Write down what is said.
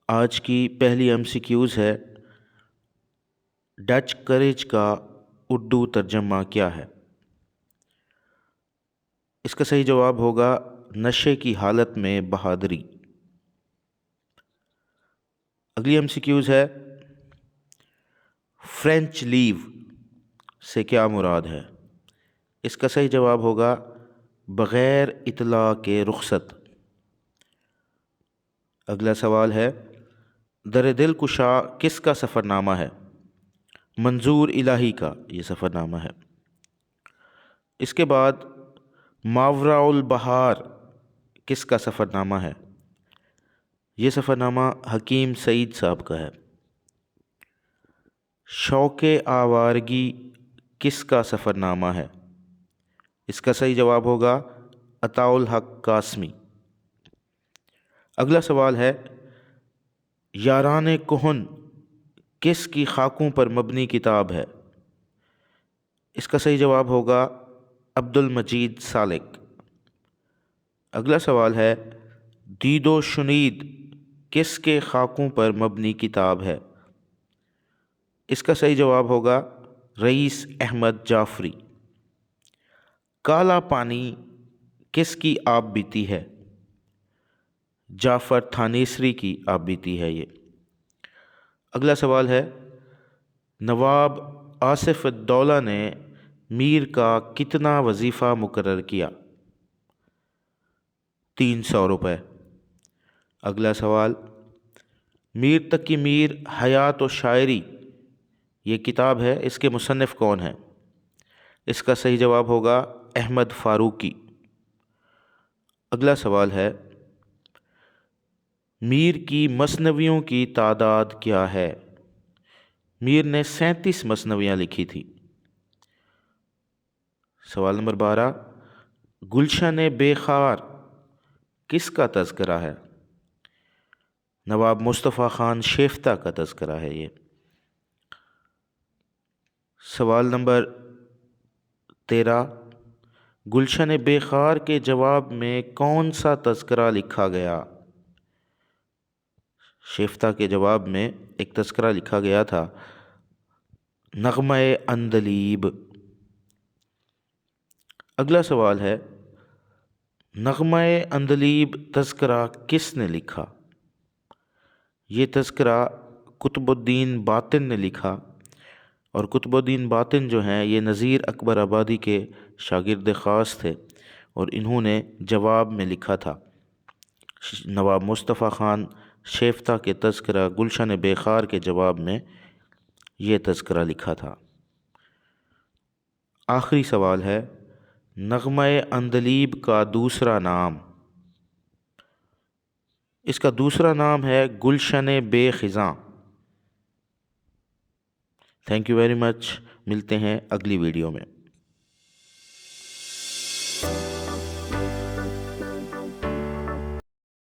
آج کی پہلی MCQs ہے ڈچ کریج کا اردو ترجمہ کیا ہے؟ اس کا صحیح جواب ہوگا نشے کی حالت میں بہادری۔ اگلی MCQs ہے فرینچ لیو سے کیا مراد ہے؟ اس کا صحیح جواب ہوگا بغیر اطلاع کے رخصت۔ اگلا سوال ہے در دل کشا کس کا سفر نامہ ہے؟ منظور الہی کا یہ سفر نامہ ہے۔ اس کے بعد ماوراء البحار کس کا سفر نامہ ہے؟ یہ سفر نامہ حکیم سعید صاحب کا ہے۔ شوق آوارگی کس کا سفر نامہ ہے؟ اس کا صحیح جواب ہوگا عطاء الحق قاسمی۔ اگلا سوال ہے یاران کہن کس کی خاکوں پر مبنی کتاب ہے؟ اس کا صحیح جواب ہوگا عبد المجید سالک۔ اگلا سوال ہے دید و شنید کس کے خاکوں پر مبنی کتاب ہے؟ اس کا صحیح جواب ہوگا رئیس احمد جعفری۔ کالا پانی کس کی آپ بیتی ہے؟ جعفر تھانیسری کی آپ بیتی ہے یہ۔ اگلا سوال ہے نواب آصف الدولہ نے میر کا کتنا وظیفہ مقرر کیا؟ 300 روپے۔ اگلا سوال میر تقی میر حیات و شاعری یہ کتاب ہے، اس کے مصنف کون ہیں؟ اس کا صحیح جواب ہوگا احمد فاروقی۔ اگلا سوال ہے میر کی مثنویوں کی تعداد کیا ہے؟ میر نے 37 مثنویاں لکھی تھی۔ سوال نمبر 12 گلشن بے خار کس کا تذکرہ ہے؟ نواب مصطفیٰ خان شیفتہ کا تذکرہ ہے یہ۔ سوال نمبر 13 گلشن بے خار کے جواب میں کون سا تذکرہ لکھا گیا؟ شیفتہ کے جواب میں ایک تذکرہ لکھا گیا تھا نغمہ عندلیب۔ اگلا سوال ہے نغمہ عندلیب تذکرہ کس نے لکھا؟ یہ تذکرہ قطب الدین باطن نے لکھا، اور قطب الدین باطن جو ہیں یہ نذیر اکبر آبادی کے شاگرد خاص تھے، اور انہوں نے جواب میں لکھا تھا نواب مصطفیٰ خان شیفتہ کے تذکرہ گلشن بے خار کے جواب میں یہ تذکرہ لکھا تھا۔ آخری سوال ہے نغمہ عندلیب کا دوسرا نام؟ اس کا دوسرا نام ہے گلشن بے خزاں۔ تھینک یو ویری مچ، ملتے ہیں اگلی ویڈیو میں۔